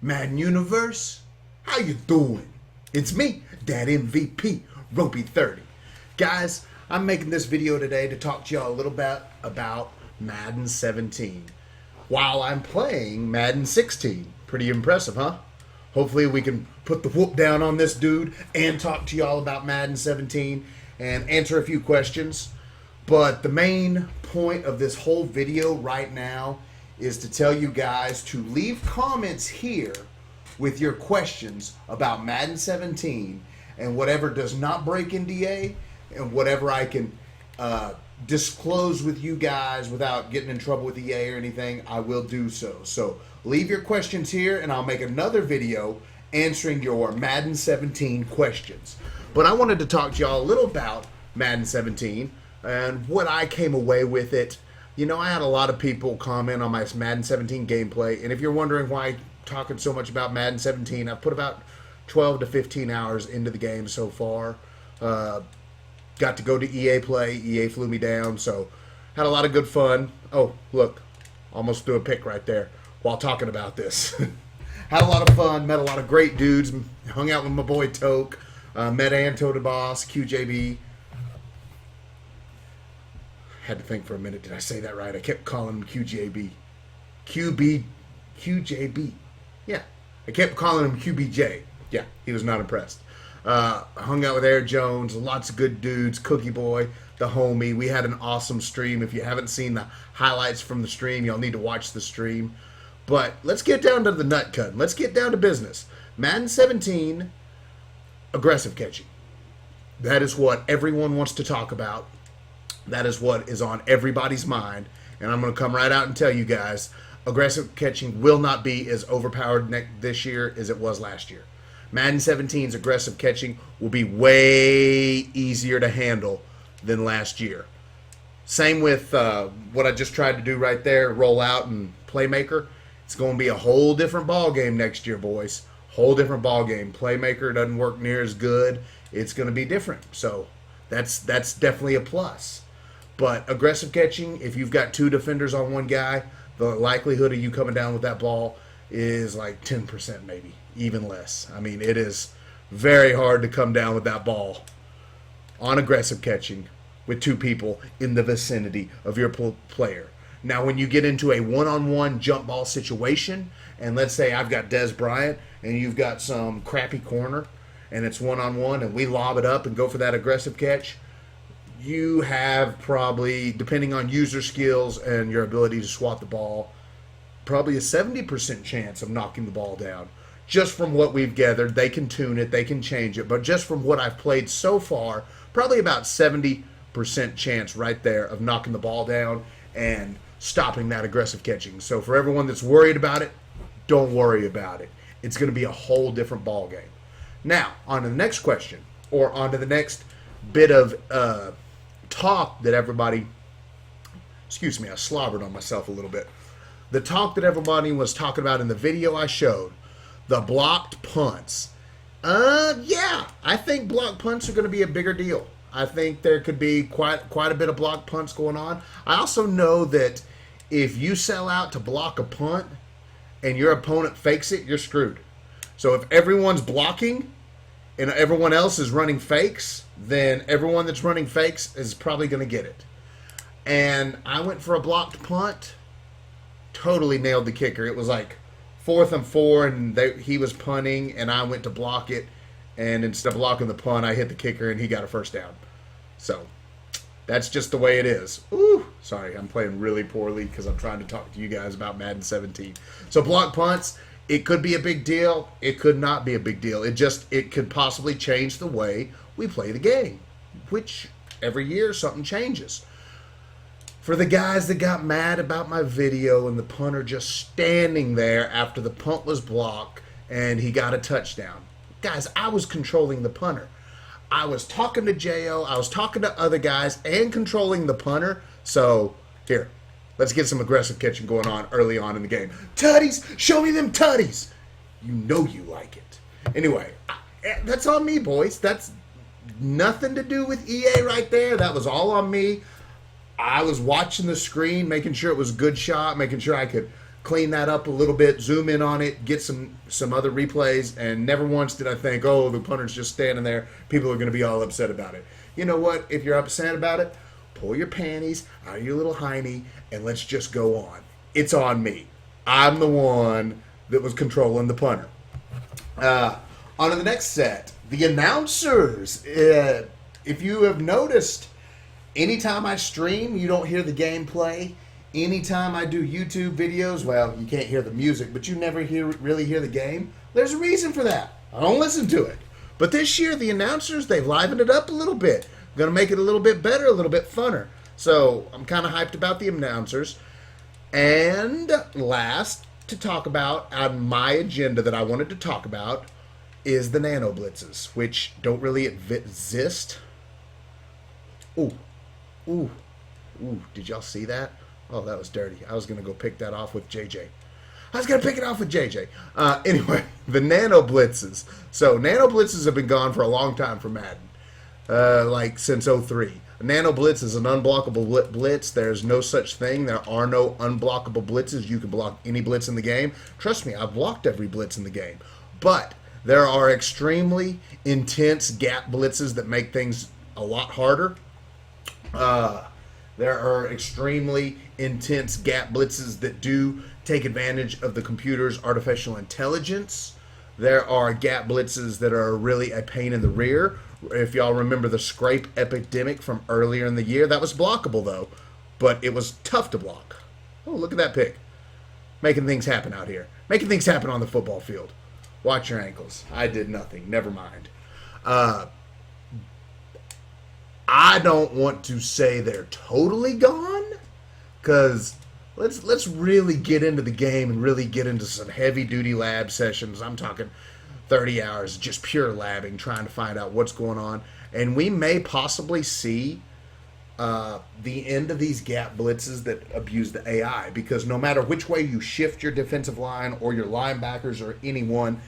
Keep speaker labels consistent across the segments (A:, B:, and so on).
A: Madden Universe, how you doing? It's me, Dad MVP, Ropey30. Guys, I'm making this video today to talk to y'all a little bit about Madden 17 while I'm playing Madden 16. Pretty impressive, huh? Hopefully we can put the whoop down on this dude and talk to y'all about Madden 17 and answer a few questions. But the main point of this whole video right now is to tell you guys to leave comments here with your questions about Madden 17 and whatever does not break NDA and whatever I can disclose with you guys without getting in trouble with EA or anything, I will do so. So leave your questions here and I'll make another video answering your Madden 17 questions. But I wanted to talk to y'all a little about Madden 17 and what I came away with it. You know, I had a lot of people comment on my Madden 17 gameplay, and if you're wondering why I'm talking so much about Madden 17, I've put about 12 to 15 hours into the game so far. Got to go to EA Play. EA flew me down, so had a lot of good fun. Oh, look, almost threw a pick right there while talking about this. Had a lot of fun, met a lot of great dudes, hung out with my boy Toke, met Anto the Boss, QJB. Had to think for a minute, did I say that right? I kept calling him QJB. QJB. Yeah, I kept calling him QBJ. Yeah, he was not impressed. Hung out with Air Jones, lots of good dudes, Cookie Boy, the homie. We had an awesome stream. If you haven't seen the highlights from the stream, you'll need to watch the stream. But let's get down to the nut cut. Let's get down to business. Madden 17, aggressive catching. That is what everyone wants to talk about. That is what is on everybody's mind. And I'm going to come right out and tell you guys, aggressive catching will not be as overpowered this year as it was last year. Madden 17's aggressive catching will be way easier to handle than last year. Same with what I just tried to do right there, roll out and playmaker. It's going to be a whole different ball game next year, boys. Whole different ball game. Playmaker doesn't work near as good. It's going to be different. So that's definitely a plus. But aggressive catching, if you've got two defenders on one guy, the likelihood of you coming down with that ball is like 10% maybe, even less. I mean, it is very hard to come down with that ball on aggressive catching with two people in the vicinity of your player. Now, when you get into a one-on-one jump ball situation, and let's say I've got Des Bryant and you've got some crappy corner, and it's one-on-one, and we lob it up and go for that aggressive catch, you have probably, depending on user skills and your ability to swat the ball, probably a 70% chance of knocking the ball down. Just from what we've gathered, they can tune it, they can change it, but just from what I've played so far, probably about 70% chance right there of knocking the ball down and stopping that aggressive catching. So for everyone that's worried about it, don't worry about it. It's going to be a whole different ball game. Now, on to the next question, or on to the next bit of talk that everybody, excuse me, I slobbered on myself a little bit. The talk that everybody was talking about in the video I showed, the blocked punts. Yeah, I think blocked punts are going to be a bigger deal. I think there could be quite a bit of blocked punts going on. I also know that if you sell out to block a punt and your opponent fakes it, you're screwed. So if everyone's blocking and everyone else is running fakes, then everyone that's running fakes is probably going to get it. And I went for a blocked punt, totally nailed the kicker. It was like 4th and 4, and he was punting, and I went to block it, and instead of blocking the punt, I hit the kicker, and he got a first down. So that's just the way it is. Ooh, sorry, I'm playing really poorly because I'm trying to talk to you guys about Madden 17. So block punts, it could be a big deal. It could not be a big deal. It could possibly change the way we play the game, which every year something changes. For the guys that got mad about my video and the punter just standing there after the punt was blocked and he got a touchdown. Guys, I was controlling the punter. I was talking to J.O., I was talking to other guys and controlling the punter. So, here, let's get some aggressive catching going on early on in the game. Tutties, show me them tutties. You know you like it. Anyway, that's on me, boys. That's nothing to do with EA right there. That was all on me. I was watching the screen, making sure it was a good shot, making sure I could clean that up a little bit, zoom in on it, get some other replays, and never once did I think, oh, the punter's just standing there. People are going to be all upset about it. You know what? If you're upset about it, pull your panties out of your little hiney and let's just go on. It's on me. I'm the one that was controlling the punter. On to the next set. The announcers. If you have noticed, anytime I stream, you don't hear the gameplay. Anytime I do YouTube videos, well, you can't hear the music, but you never really hear the game. There's a reason for that. I don't listen to it. But this year, the announcers, they've livened it up a little bit. Going to make it a little bit better, a little bit funner. So I'm kind of hyped about the announcers. And last to talk about on my agenda that I wanted to talk about is the nano blitzes, which don't really exist. Ooh. Did y'all see that? Oh, that was dirty. I was going to go pick that off with JJ. Anyway, the nano blitzes. So nano blitzes have been gone for a long time for Madden, like since 03. A nano blitz is an unblockable blitz. There's no such thing. There are no unblockable blitzes. You can block any blitz in the game. Trust me, I've blocked every blitz in the game. But there are extremely intense gap blitzes that make things a lot harder. There are extremely intense gap blitzes that do take advantage of the computer's artificial intelligence. There are gap blitzes that are really a pain in the rear. If y'all remember the scrape epidemic from earlier in the year, that was blockable though, but it was tough to block. Oh, look at that pick. Making things happen out here. Making things happen on the football field. Watch your ankles. I did nothing. Never mind. I don't want to say they're totally gone, because let's really get into the game and really get into some heavy-duty lab sessions. I'm talking 30 hours, just pure labbing, trying to find out what's going on. And we may possibly see the end of these gap blitzes that abuse the AI, because no matter which way you shift your defensive line or your linebackers or anyone,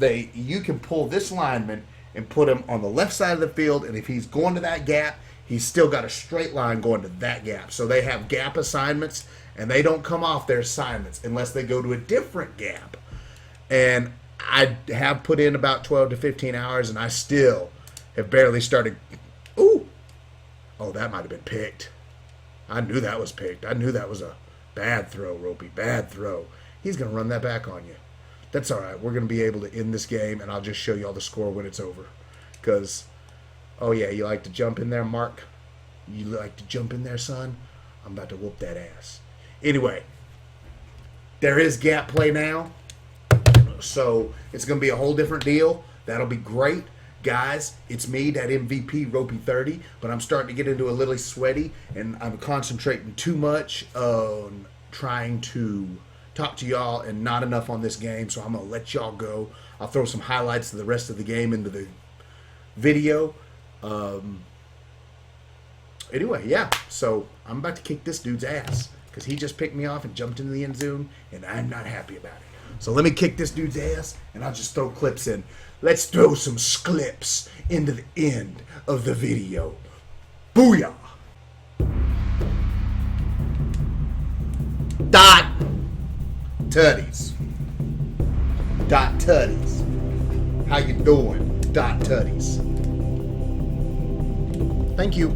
A: you can pull this lineman and put him on the left side of the field, and if he's going to that gap, he's still got a straight line going to that gap. So they have gap assignments, and they don't come off their assignments unless they go to a different gap. And I have put in about 12 to 15 hours, and I still have barely started. Ooh! Oh, that might have been picked. I knew that was picked. I knew that was a bad throw, Ropey. Bad throw. He's going to run that back on you. That's all right. We're going to be able to end this game, and I'll just show you all the score when it's over. Because, oh yeah, you like to jump in there, Mark? You like to jump in there, son? I'm about to whoop that ass. Anyway, there is gap play now. So it's going to be a whole different deal. That'll be great. Guys, it's me, that MVP, Ropey30, but I'm starting to get into a little sweaty, and I'm concentrating too much on trying to talk to y'all and not enough on this game, so I'm going to let y'all go. I'll throw some highlights of the rest of the game into the video. Anyway, yeah, so I'm about to kick this dude's ass because he just picked me off and jumped into the end zone, and I'm not happy about it. So let me kick this dude's ass, and I'll just throw clips in. Let's throw some clips into the end of the video. Booyah! Dot Tutties. Dot Tutties. How you doing? Dot Tutties. Thank you.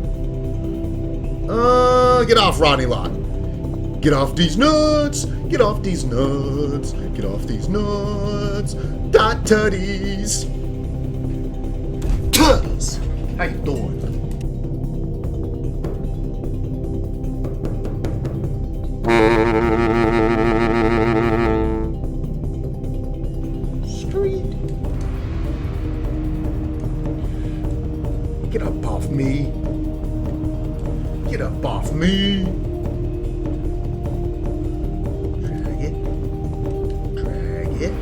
A: Get off, Ronnie Lott. Get off these nuts. Get off these nuts. Get off these nuts. Dot Tutties. Tutties. How you doing? Street. Get up off me. Get up off me. Drag it. Drag it.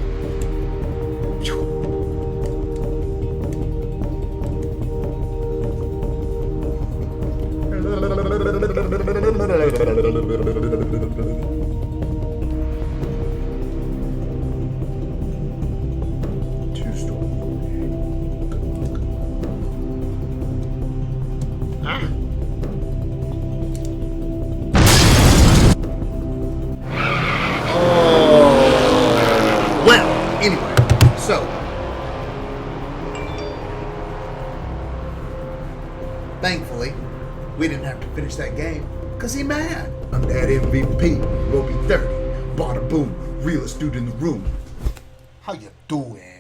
A: Two-story. Ah. Anyway, so thankfully we didn't have to finish that game because he mad. I'm that MVP, Roby 30, bada boom, realest dude in the room. How you doing?